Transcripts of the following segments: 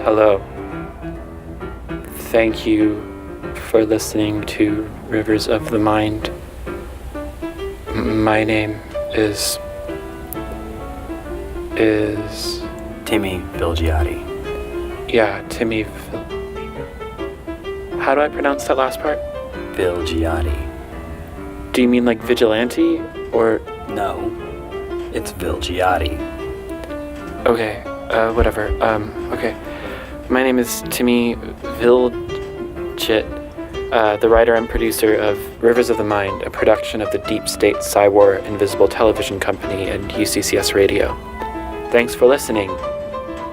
Hello. Thank you for listening to Rivers of the Mind. My name is Timmy Vilgiate. Yeah, Timmy How do I pronounce that last part? Vilgiate. Do you mean like vigilante, or? No, it's Vilgiate. Okay, whatever. Okay. My name is Timmy Vilgiate, the writer and producer of Rivers of the Mind, a production of the Deep State Psywar Invisible Television Company and UCCS Radio. Thanks for listening.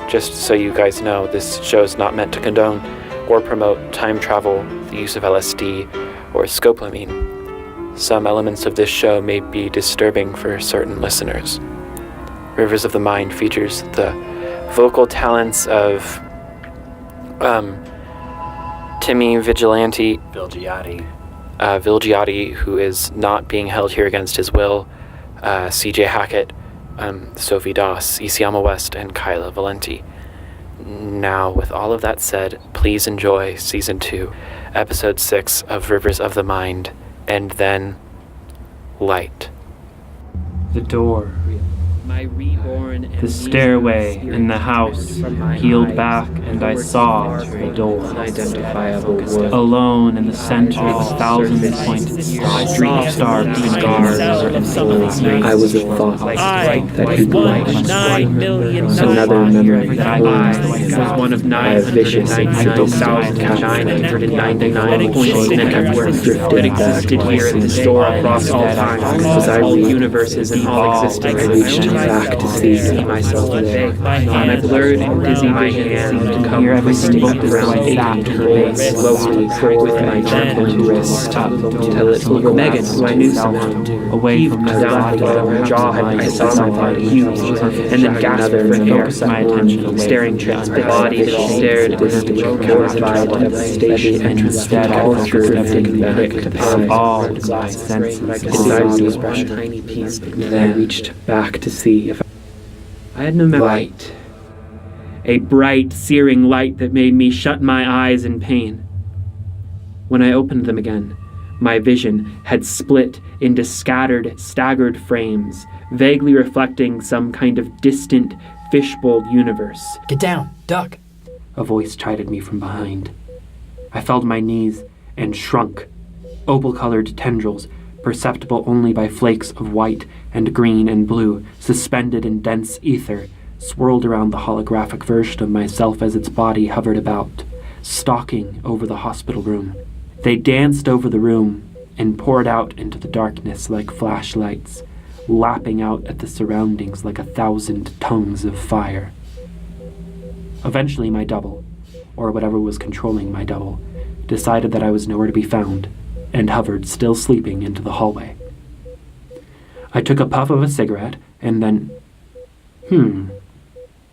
Just so you guys know, this show is not meant to condone or promote time travel, the use of LSD, or scopolamine. Some elements of this show may be disturbing for certain listeners. Rivers of the Mind features the vocal talents of Timmy Vilgiate, who is not being held here against his will, CJ Hackett, Sophie Doss, Isioma West, and Kyla Valenti. Now, with all of that said, please enjoy Season 2, Episode 6 of Rivers of the Mind, and then Light. The door, My reborn the stairway, and the house peeled back, and I saw the door. Alone in the center of a thousand-pointed street star scars and souls. I was a thought that could light another memory that I was one of 999,999 points network that existed here in the store across all time, all universes and all existence. I reached back to see myself there. On a blurred and dizzy vision, to come hear everything around slowly with my gentle wrist till it grew. Meagan, who I knew somehow, away from as the I her jaw had I saw my body huge, and then gasped for air, my attention away staring transparent body that stared at this horrified devastation, and instead I drifting back to all my senses. Tiny piece. Then I reached back to see if I had no memory. light. A bright, searing light that made me shut my eyes in pain. When I opened them again, my vision had split into scattered, staggered frames, vaguely reflecting some kind of distant, fishbowl universe. Get down, duck. A voice chided me from behind. I fell to my knees and shrunk. Opal-colored tendrils, perceptible only by flakes of white and green and blue, suspended in dense ether, swirled around the holographic version of myself as its body hovered about, stalking over the hospital room. They danced over the room and poured out into the darkness like flashlights, lapping out at the surroundings like 1,000 tongues of fire. Eventually my double, or whatever was controlling my double, decided that I was nowhere to be found, and hovered, still sleeping, into the hallway. I took a puff of a cigarette, and then...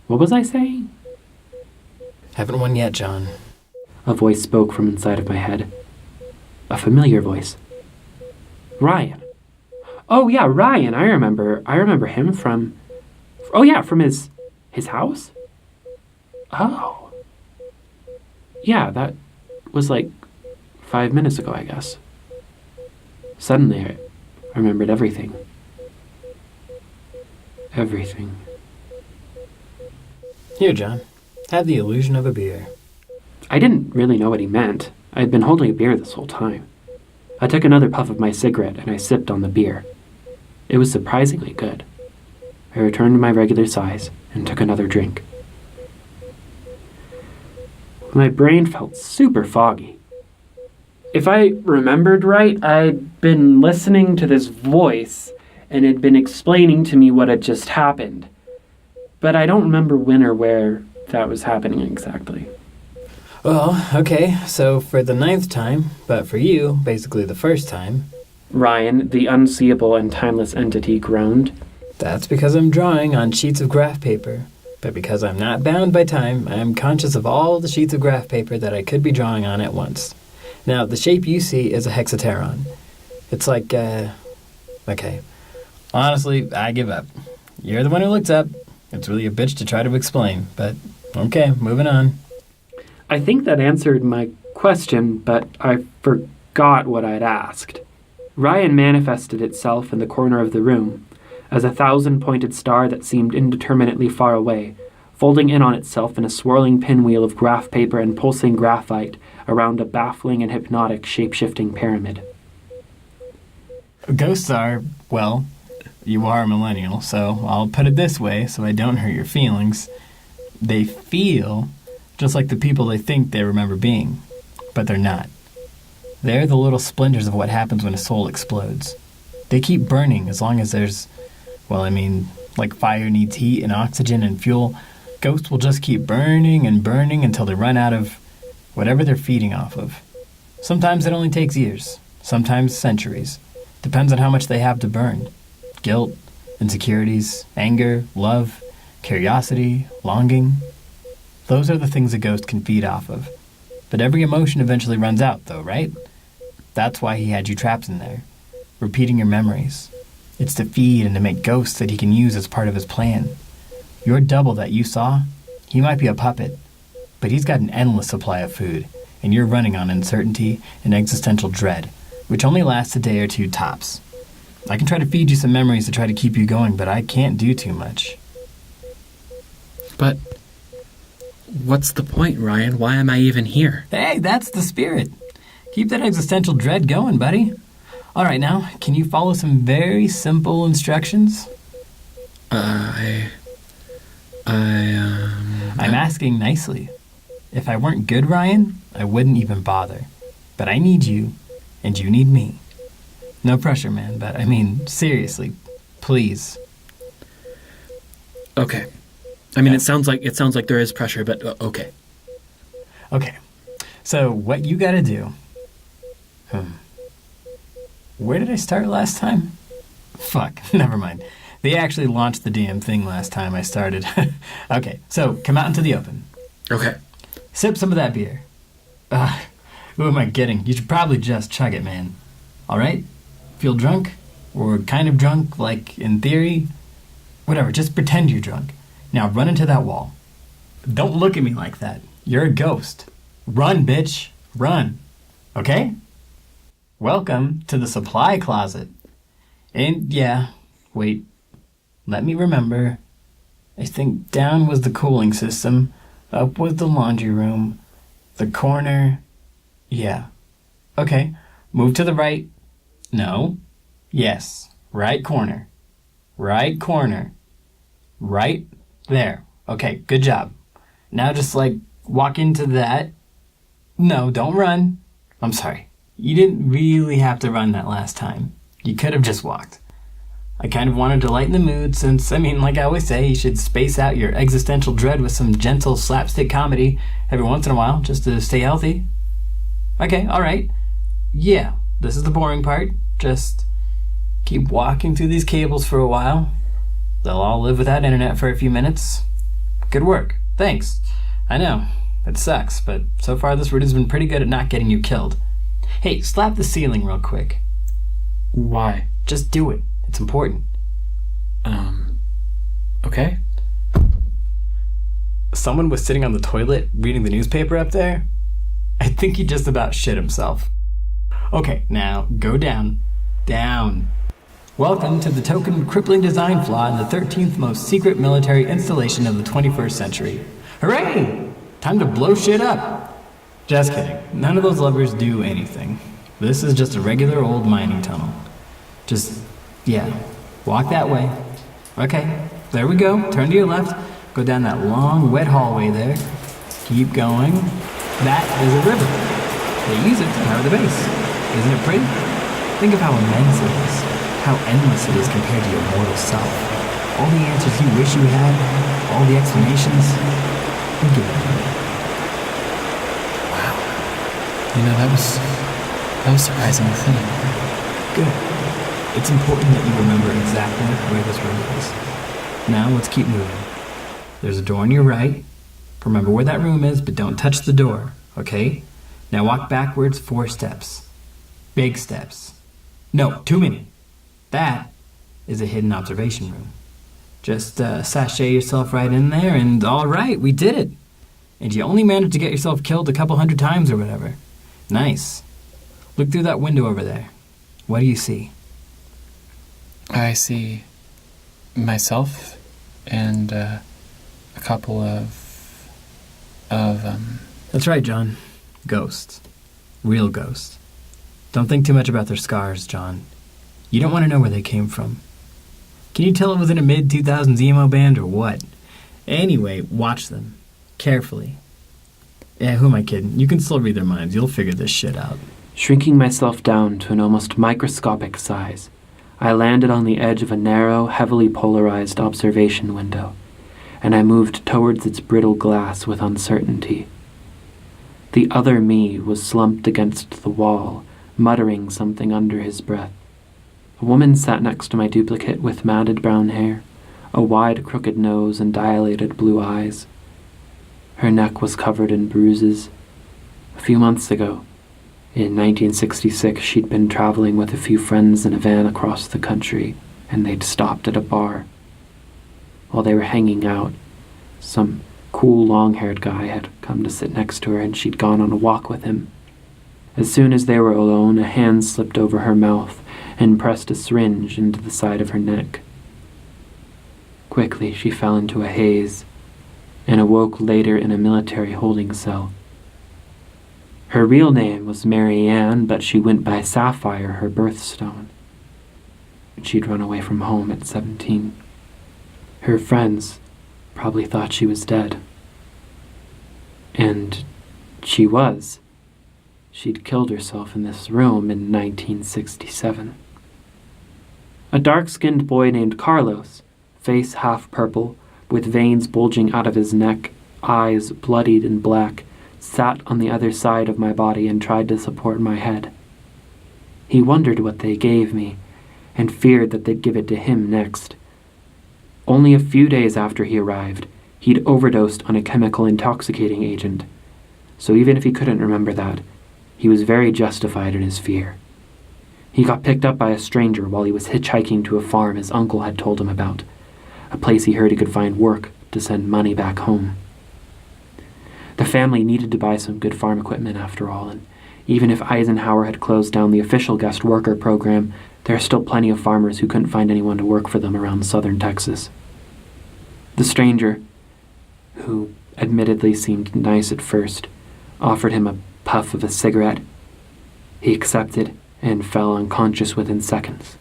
What was I saying? Haven't won yet, John. A voice spoke from inside of my head. A familiar voice. Ryan. Oh yeah, Ryan, I remember him from... Oh yeah, from his house? Oh. Yeah, that was like 5 minutes ago, I guess. Suddenly, I remembered everything. Everything. Here, John. Have the illusion of a beer. I didn't really know what he meant. I had been holding a beer this whole time. I took another puff of my cigarette and I sipped on the beer. It was surprisingly good. I returned to my regular size and took another drink. My brain felt super foggy. If I remembered right, I'd been listening to this voice and had been explaining to me what had just happened. But I don't remember when or where that was happening exactly. Well, okay, so for the 9th time, but for you, basically the first time... Ryan, the unseeable and timeless entity, groaned. That's because I'm drawing on sheets of graph paper. But because I'm not bound by time, I am conscious of all the sheets of graph paper that I could be drawing on at once. Now, the shape you see is a hexateron. It's like, okay. Honestly, I give up. You're the one who looked up. It's really a bitch to try to explain, but okay, moving on. I think that answered my question, but I forgot what I'd asked. Ryan manifested itself in the corner of the room as a 1,000-pointed star that seemed indeterminately far away, folding in on itself in a swirling pinwheel of graph paper and pulsing graphite around a baffling and hypnotic shape-shifting pyramid. Ghosts are, well, you are a millennial, so I'll put it this way so I don't hurt your feelings. They feel just like the people they think they remember being, but they're not. They're the little splinters of what happens when a soul explodes. They keep burning as long as there's, like fire needs heat and oxygen and fuel. Ghosts will just keep burning and burning until they run out of whatever they're feeding off of. Sometimes it only takes years, sometimes centuries. Depends on how much they have to burn. Guilt, insecurities, anger, love, curiosity, longing. Those are the things a ghost can feed off of. But every emotion eventually runs out, though, right? That's why he had you trapped in there, repeating your memories. It's to feed and to make ghosts that he can use as part of his plan. Your double that you saw, he might be a puppet, but he's got an endless supply of food, and you're running on uncertainty and existential dread, which only lasts a day or two tops. I can try to feed you some memories to try to keep you going, but I can't do too much. But what's the point, Ryan? Why am I even here? Hey, that's the spirit. Keep that existential dread going, buddy. All right, now, can you follow some very simple instructions? I'm asking nicely. If I weren't good, Ryan, I wouldn't even bother. But I need you, and you need me. No pressure, man, but seriously, please. Okay. It sounds like there is pressure, but okay. Okay. So what you gotta do... Where did I start last time? Fuck, never mind. They actually launched the damn thing last time I started. Okay, so come out into the open. Okay. Sip some of that beer. Who am I kidding? You should probably just chug it, man. All right? Feel drunk? Or kind of drunk, like in theory? Whatever, just pretend you're drunk. Now run into that wall. Don't look at me like that. You're a ghost. Run, bitch. Run. Okay? Welcome to the supply closet. And yeah, wait. Let me remember. I think down was the cooling system. Up was the laundry room. The corner. Yeah. Okay. Move to the right. No. Yes. Right corner. Right corner. Right there. Okay, good job. Now just walk into that. No, don't run. I'm sorry. You didn't really have to run that last time. You could have just walked. I kind of wanted to lighten the mood since, like I always say, you should space out your existential dread with some gentle slapstick comedy every once in a while just to stay healthy. Okay, alright. Yeah, this is the boring part. Just keep walking through these cables for a while. They'll all live without internet for a few minutes. Good work. Thanks. I know, it sucks, but so far this route has been pretty good at not getting you killed. Hey, slap the ceiling real quick. Why? Just do it. It's important. Okay. Someone was sitting on the toilet reading the newspaper up there. I think he just about shit himself. Okay, now go down. Down. Welcome to the token crippling design flaw in the 13th most secret military installation of the 21st century. Hooray! Time to blow shit up. Just kidding. None of those levers do anything. This is just a regular old mining tunnel. Walk that way. Okay, there we go. Turn to your left. Go down that long, wet hallway there. Keep going. That is a river. They use it to power the base. Isn't it pretty? Think of how immense it is. How endless it is compared to your mortal self. All the answers you wish you had. All the explanations. Think of it. Wow. That was surprisingly thin. Good. It's important that you remember exactly where this room is. Now let's keep moving. There's a door on your right. Remember where that room is, but don't touch the door, okay? Now walk backwards 4 steps. Big steps. No, too many. That is a hidden observation room. Just sashay yourself right in there, and all right, we did it. And you only managed to get yourself killed a couple 100 times or whatever. Nice. Look through that window over there. What do you see? I see myself and a couple of That's right, John. Ghosts. Real ghosts. Don't think too much about their scars, John. You don't want to know where they came from. Can you tell it was in a mid-2000s emo band or what? Anyway, watch them. Carefully. Yeah, who am I kidding? You can still read their minds. You'll figure this shit out. Shrinking myself down to an almost microscopic size, I landed on the edge of a narrow, heavily polarized observation window, and I moved towards its brittle glass with uncertainty. The other me was slumped against the wall, muttering something under his breath. A woman sat next to my duplicate with matted brown hair, a wide, crooked nose, and dilated blue eyes. Her neck was covered in bruises. A few months ago, in 1966, she'd been traveling with a few friends in a van across the country, and they'd stopped at a bar. While they were hanging out, some cool long-haired guy had come to sit next to her, and she'd gone on a walk with him. As soon as they were alone, a hand slipped over her mouth and pressed a syringe into the side of her neck. Quickly, she fell into a haze and awoke later in a military holding cell. Her real name was Mary Ann, but she went by Sapphire, her birthstone. She'd run away from home at 17. Her friends probably thought she was dead. And she was. She'd killed herself in this room in 1967. A dark-skinned boy named Carlos, face half purple, with veins bulging out of his neck, eyes bloodied and black, sat on the other side of my body and tried to support my head. He wondered what they gave me, and feared that they'd give it to him next. Only a few days after he arrived, he'd overdosed on a chemical intoxicating agent, so even if he couldn't remember that, he was very justified in his fear. He got picked up by a stranger while he was hitchhiking to a farm his uncle had told him about, a place he heard he could find work to send money back home. The family needed to buy some good farm equipment after all, and even if Eisenhower had closed down the official guest worker program, there are still plenty of farmers who couldn't find anyone to work for them around southern Texas. The stranger, who admittedly seemed nice at first, offered him a puff of a cigarette. He accepted and fell unconscious within seconds.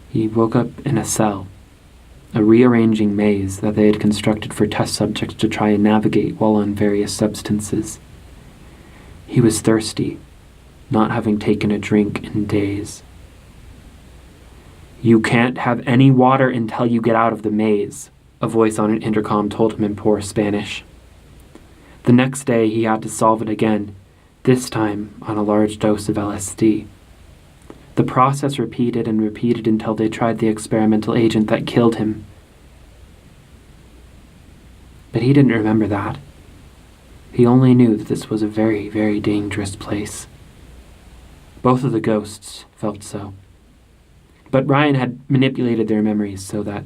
He woke up in a cell, a rearranging maze that they had constructed for test subjects to try and navigate while on various substances. He was thirsty, not having taken a drink in days. "You can't have any water until you get out of the maze," a voice on an intercom told him in poor Spanish. The next day he had to solve it again, this time on a large dose of LSD. The process repeated and repeated until they tried the experimental agent that killed him. But he didn't remember that. He only knew that this was a very, very dangerous place. Both of the ghosts felt so. But Ryan had manipulated their memories so that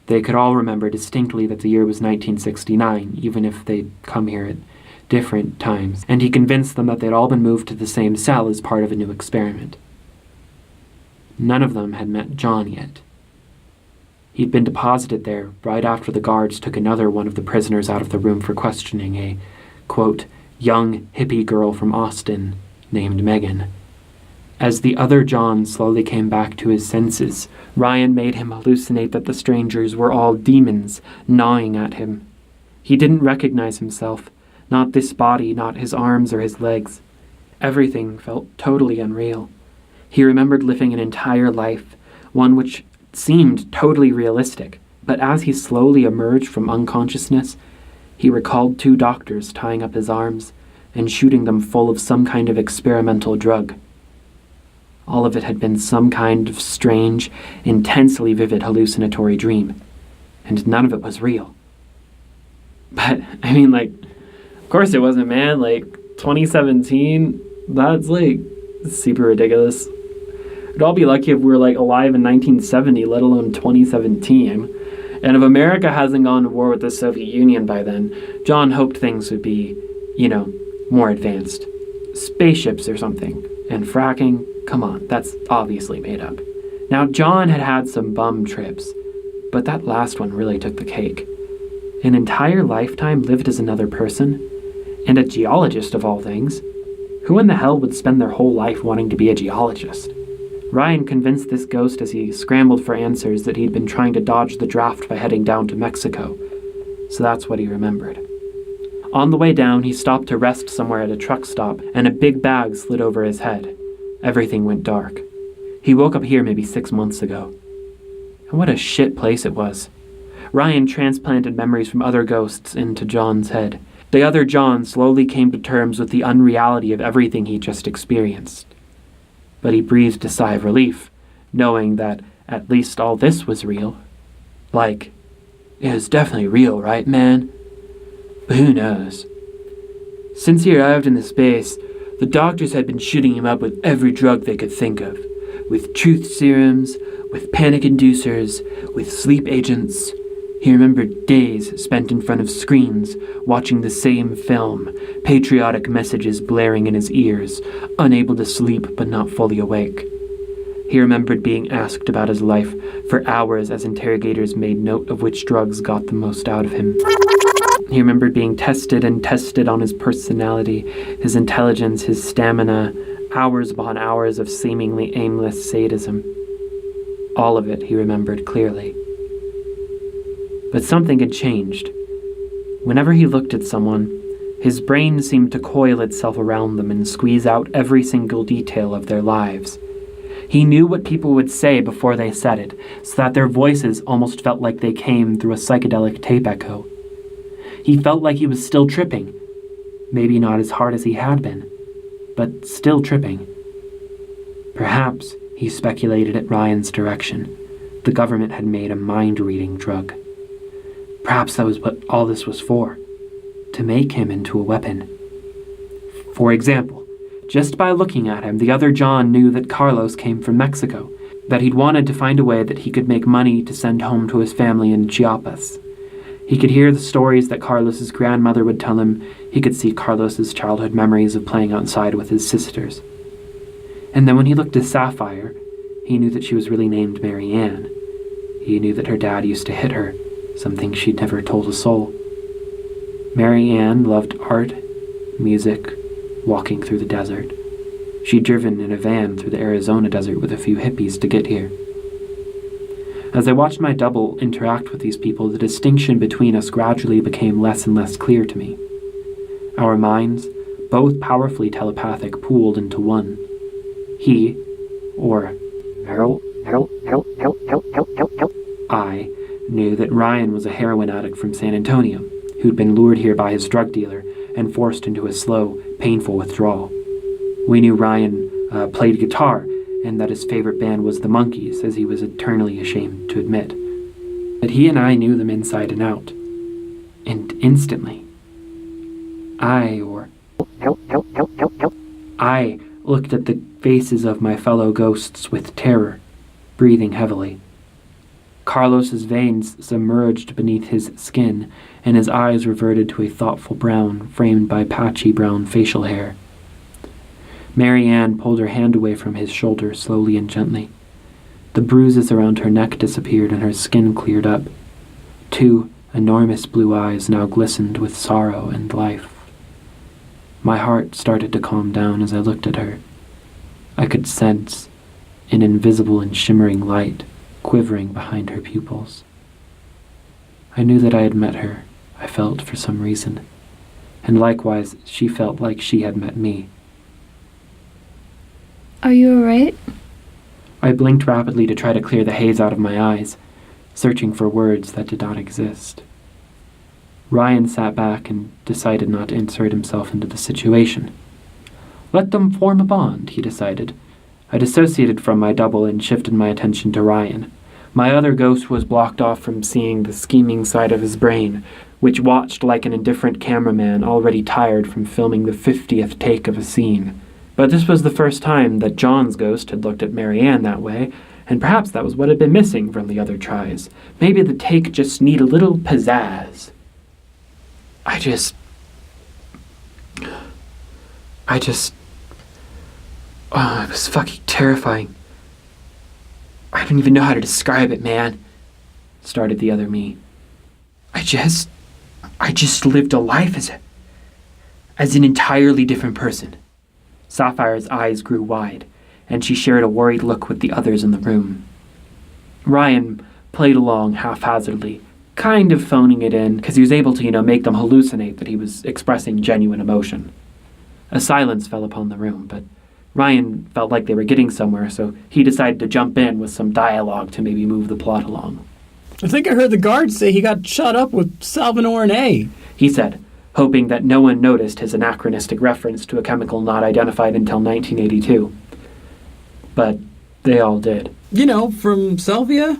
they could all remember distinctly that the year was 1969, even if they'd come here at different times, and he convinced them that they'd all been moved to the same cell as part of a new experiment. None of them had met John yet. He'd been deposited there right after the guards took another one of the prisoners out of the room for questioning, a, quote, young hippie girl from Austin named Meagan. As the other John slowly came back to his senses, Ryan made him hallucinate that the strangers were all demons gnawing at him. He didn't recognize himself, not this body, not his arms or his legs. Everything felt totally unreal. He remembered living an entire life, one which seemed totally realistic, but as he slowly emerged from unconsciousness, he recalled 2 doctors tying up his arms and shooting them full of some kind of experimental drug. All of it had been some kind of strange, intensely vivid hallucinatory dream, and none of it was real. But, I mean, of course it wasn't, man. 2017, that's, super ridiculous. We'd all be lucky if we were, alive in 1970, let alone 2017. And if America hasn't gone to war with the Soviet Union by then, John hoped things would be, more advanced. Spaceships or something. And fracking, come on, that's obviously made up. Now, John had some bum trips, but that last one really took the cake. An entire lifetime lived as another person, and a geologist of all things. Who in the hell would spend their whole life wanting to be a geologist? Ryan convinced this ghost as he scrambled for answers that he'd been trying to dodge the draft by heading down to Mexico. So that's what he remembered. On the way down, he stopped to rest somewhere at a truck stop, and a big bag slid over his head. Everything went dark. He woke up here maybe 6 months ago. And what a shit place it was. Ryan transplanted memories from other ghosts into John's head. The other John slowly came to terms with the unreality of everything he just experienced. But he breathed a sigh of relief, knowing that at least all this was real. Like, it was definitely real, right, man? But who knows? Since he arrived in the space, the doctors had been shooting him up with every drug they could think of. With truth serums, with panic inducers, with sleep agents. He remembered days spent in front of screens, watching the same film, patriotic messages blaring in his ears, unable to sleep but not fully awake. He remembered being asked about his life for hours as interrogators made note of which drugs got the most out of him. He remembered being tested and tested on his personality, his intelligence, his stamina, hours upon hours of seemingly aimless sadism. All of it he remembered clearly. But something had changed. Whenever he looked at someone, his brain seemed to coil itself around them and squeeze out every single detail of their lives. He knew what people would say before they said it, so that their voices almost felt like they came through a psychedelic tape echo. He felt like he was still tripping. Maybe not as hard as he had been, but still tripping. Perhaps, he speculated at Ryan's direction, the government had made a mind-reading drug. Perhaps that was what all this was for, to make him into a weapon. For example, just by looking at him, the other John knew that Carlos came from Mexico, that he'd wanted to find a way that he could make money to send home to his family in Chiapas. He could hear the stories that Carlos's grandmother would tell him. He could see Carlos's childhood memories of playing outside with his sisters. And then when he looked at Sapphire, he knew that she was really named Mary Ann. He knew that her dad used to hit her, something she'd never told a soul. Mary Ann loved art, music, walking through the desert. She'd driven in a van through the Arizona desert with a few hippies to get here. As I watched my double interact with these people, the distinction between us gradually became less and less clear to me. Our minds, both powerfully telepathic, pooled into one. He, or I, knew that Ryan was a heroin addict from San Antonio, who'd been lured here by his drug dealer and forced into a slow, painful withdrawal. We knew Ryan played guitar, and that his favorite band was the Monkees, as he was eternally ashamed to admit. But he and I knew them inside and out. And instantly, I looked at the faces of my fellow ghosts with terror, breathing heavily. Carlos's veins submerged beneath his skin, and his eyes reverted to a thoughtful brown, framed by patchy brown facial hair. Mary Ann pulled her hand away from his shoulder slowly and gently. The bruises around her neck disappeared and her skin cleared up. 2 enormous blue eyes now glistened with sorrow and life. My heart started to calm down as I looked at her. I could sense an invisible and shimmering light quivering behind her pupils. I knew that I had met her, I felt for some reason, and likewise she felt like she had met me. Are you alright? I blinked rapidly to try to clear the haze out of my eyes, searching for words that did not exist. Ryan sat back and decided not to insert himself into the situation. Let them form a bond, he decided. I dissociated from my double and shifted my attention to Ryan. My other ghost was blocked off from seeing the scheming side of his brain, which watched like an indifferent cameraman already tired from filming the 50th take of a scene. But this was the first time that John's ghost had looked at Mary Ann that way, And perhaps that was what had been missing from the other tries. Maybe the take just needed a little pizzazz. Oh, it was fucking terrifying. I don't even know how to describe it, man, started the other me. I just lived a life as an entirely different person. Sapphire's eyes grew wide, and she shared a worried look with the others in the room. Ryan played along haphazardly, kind of phoning it in, because he was able to, make them hallucinate that he was expressing genuine emotion. A silence fell upon the room, but Ryan felt like they were getting somewhere, so he decided to jump in with some dialogue to maybe move the plot along. I think I heard the guards say he got shot up with Salvinorin A, he said, hoping that no one noticed his anachronistic reference to a chemical not identified until 1982. But they all did. From Salvia?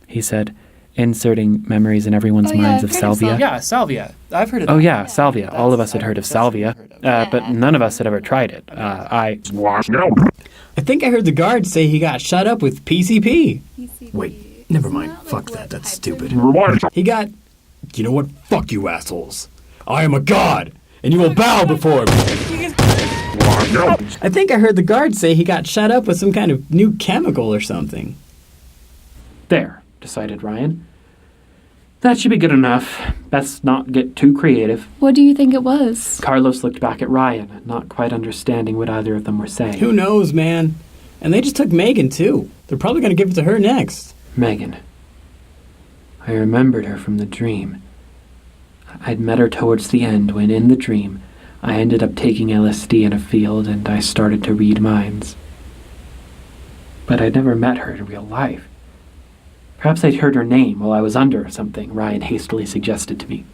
He said, inserting memories in everyone's minds of salvia. Yeah, salvia. I've heard of that. Oh yeah, salvia. All of us had heard of salvia, but none of us had ever tried it. I think I heard the guards say he got shot up with PCP. Wait, never mind. Fuck that. That's stupid. He got... You know what? Fuck you, assholes. I am a god, and you will bow before me. I think I heard the guards say he got shot up with some kind of new chemical or something. There, decided Ryan. That should be good enough. Best not get too creative. What do you think it was? Carlos looked back at Ryan, not quite understanding what either of them were saying. Who knows, man? And they just took Meagan, too. They're probably going to give it to her next. Meagan. I remembered her from the dream. I'd met her towards the end when, in the dream, I ended up taking LSD in a field and I started to read minds. But I'd never met her in real life. Perhaps I'd heard her name while I was under or something, Ryan hastily suggested to me.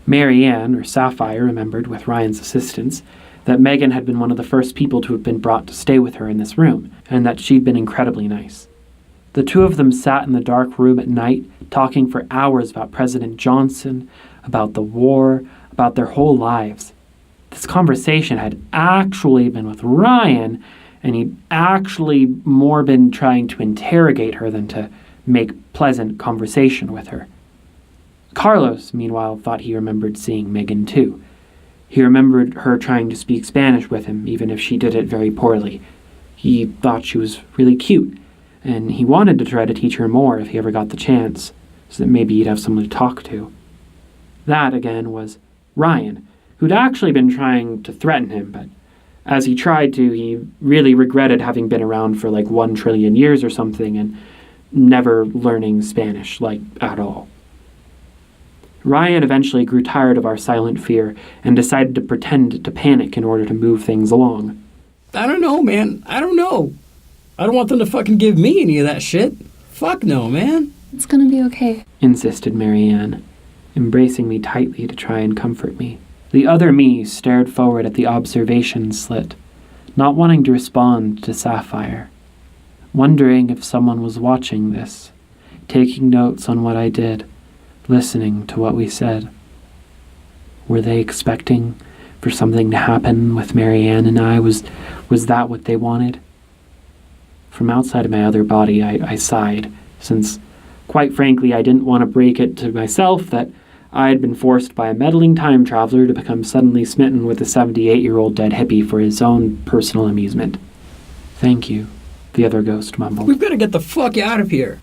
Marianne, or Sapphire, remembered, with Ryan's assistance, that Meagan had been one of the first people to have been brought to stay with her in this room, and that she'd been incredibly nice. The two of them sat in the dark room at night, talking for hours about President Johnson, about the war, about their whole lives. This conversation had actually been with Ryan, and he'd actually more been trying to interrogate her than to make pleasant conversation with her. Carlos, meanwhile, thought he remembered seeing Meagan too. He remembered her trying to speak Spanish with him, even if she did it very poorly. He thought she was really cute, and he wanted to try to teach her more if he ever got the chance, so that maybe he'd have someone to talk to. That, again, was Ryan, who'd actually been trying to threaten him, but as he tried to, he really regretted having been around for like 1 trillion years or something and never learning Spanish, at all. Ryan eventually grew tired of our silent fear and decided to pretend to panic in order to move things along. I don't know, man. I don't know. I don't want them to fucking give me any of that shit. Fuck no, man. It's gonna be okay, insisted Marianne, embracing me tightly to try and comfort me. The other me stared forward at the observation slit, not wanting to respond to Sapphire, wondering if someone was watching this, taking notes on what I did, listening to what we said. Were they expecting for something to happen with Marianne and I? Was that what they wanted? From outside of my other body, I sighed, since, quite frankly, I didn't want to break it to myself that I had been forced by a meddling time traveler to become suddenly smitten with a 78-year-old dead hippie for his own personal amusement. Thank you, the other ghost mumbled. We've got to get the fuck out of here,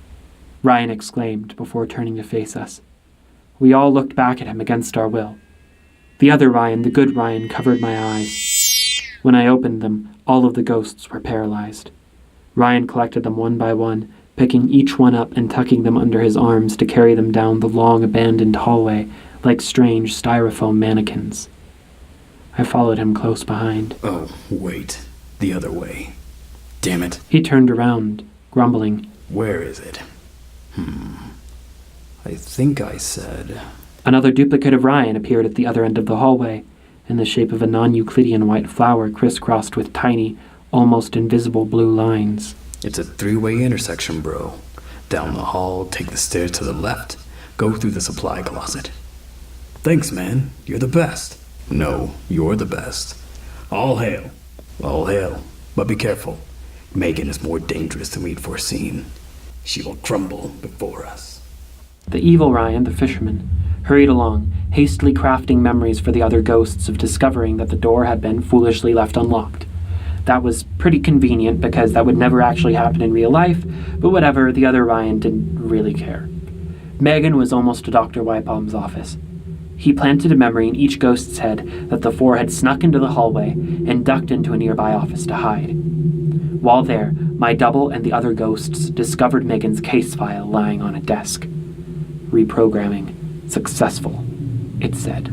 Ryan exclaimed before turning to face us. We all looked back at him against our will. The other Ryan, the good Ryan, covered my eyes. When I opened them, all of the ghosts were paralyzed. Ryan collected them one by one, picking each one up and tucking them under his arms to carry them down the long abandoned hallway like strange styrofoam mannequins. I followed him close behind. Oh, wait. The other way. Damn it. He turned around, grumbling. Where is it? I think I said... Another duplicate of Ryan appeared at the other end of the hallway, in the shape of a non-Euclidean white flower crisscrossed with tiny, almost invisible blue lines. It's a 3-way intersection, bro. Down the hall, take the stairs to the left, go through the supply closet. Thanks, man. You're the best. No, you're the best. All hail. All hail. But be careful. Meagan is more dangerous than we'd foreseen. She will crumble before us. The evil Ryan, the fisherman, hurried along, hastily crafting memories for the other ghosts of discovering that the door had been foolishly left unlocked. That was pretty convenient because that would never actually happen in real life, but whatever, the other Ryan didn't really care. Meagan was almost to Dr. Whitebalm's office. He planted a memory in each ghost's head that the four had snuck into the hallway and ducked into a nearby office to hide. While there, my double and the other ghosts discovered Meagan's case file lying on a desk. Reprogramming successful, it said.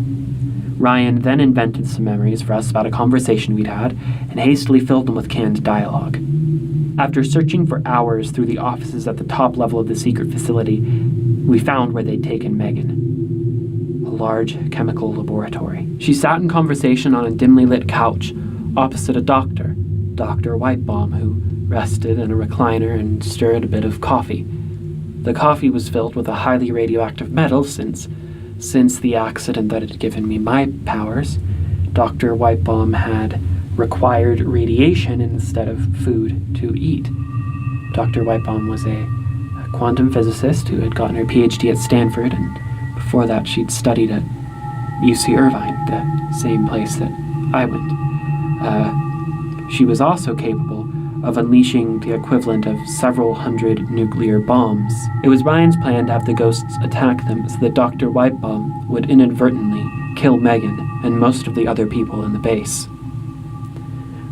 Ryan then invented some memories for us about a conversation we'd had and hastily filled them with canned dialogue. After searching for hours through the offices at the top level of the secret facility, we found where they'd taken Meagan. A large chemical laboratory. She sat in conversation on a dimly lit couch opposite a doctor, Dr. Whitebalm, who rested in a recliner and stirred a bit of coffee. The coffee was filled with a highly radioactive metal since the accident that had given me my powers, Dr. Whitebalm had required radiation instead of food to eat. Dr. Whitebalm was a quantum physicist who had gotten her PhD at Stanford, and before that she'd studied at UC Irvine, the same place that I went. She was also capable of unleashing the equivalent of several hundred nuclear bombs. It was Ryan's plan to have the ghosts attack them so that Dr. Whitebalm would inadvertently kill Meagan and most of the other people in the base.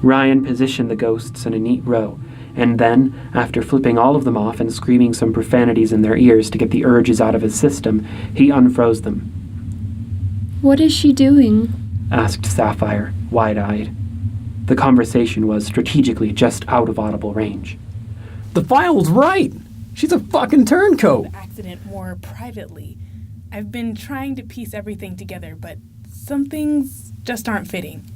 Ryan positioned the ghosts in a neat row, and then, after flipping all of them off and screaming some profanities in their ears to get the urges out of his system, he unfroze them. What is she doing? Asked Sapphire, wide-eyed. The conversation was strategically just out of audible range. The file was right! She's a fucking turncoat! The accident more privately. I've been trying to piece everything together, but some things just aren't fitting.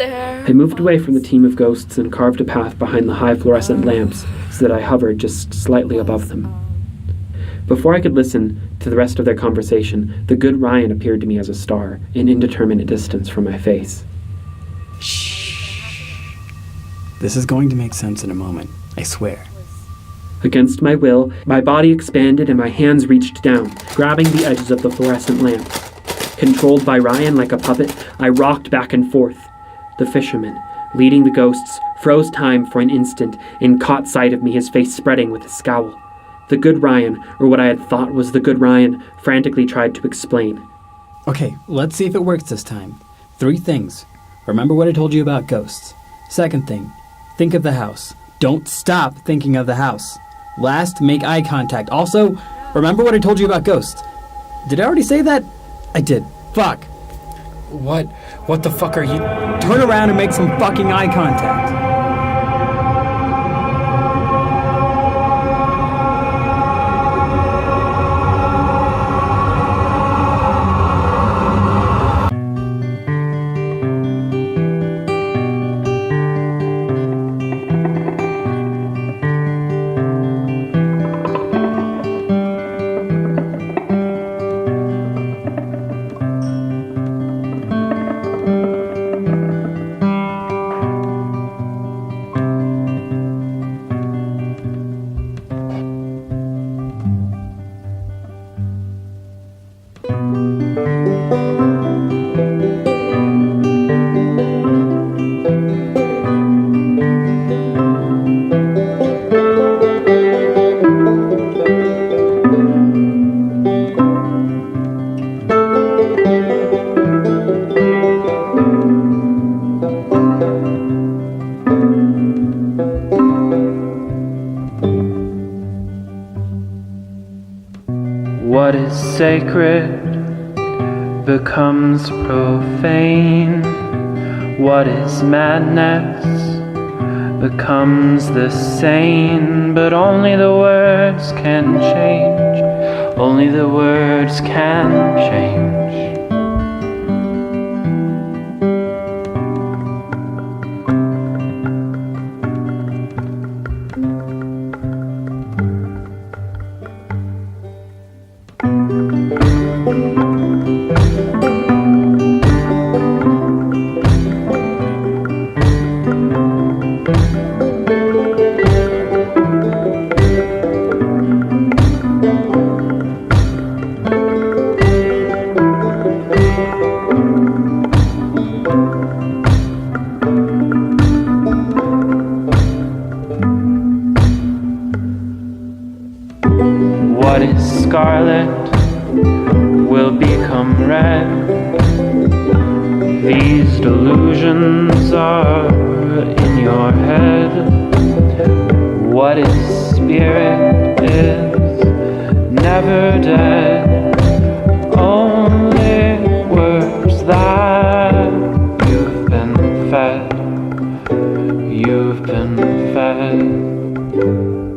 I moved away from the team of ghosts and carved a path behind the high fluorescent lamps so that I hovered just slightly above them. Before I could listen to the rest of their conversation, the good Ryan appeared to me as a star, in indeterminate distance from my face. Shh. This is going to make sense in a moment, I swear. Against my will, my body expanded and my hands reached down, grabbing the edges of the fluorescent lamp. Controlled by Ryan like a puppet, I rocked back and forth. The fisherman, leading the ghosts, froze time for an instant and caught sight of me, his face spreading with a scowl. The good Ryan, or what I had thought was the good Ryan, frantically tried to explain. Okay, let's see if it works this time. 3 things. Remember what I told you about ghosts. Second thing, think of the house. Don't stop thinking of the house. Last, make eye contact. Also, remember what I told you about ghosts. Did I already say that? I did. Fuck. What the fuck are you... Turn around and make some fucking eye contact. What is sacred becomes profane. What is madness becomes the sane. But only the words can change. Only the words can change. red. These delusions are in your head. What is spirit is never dead. Only words that you've been fed. You've been fed.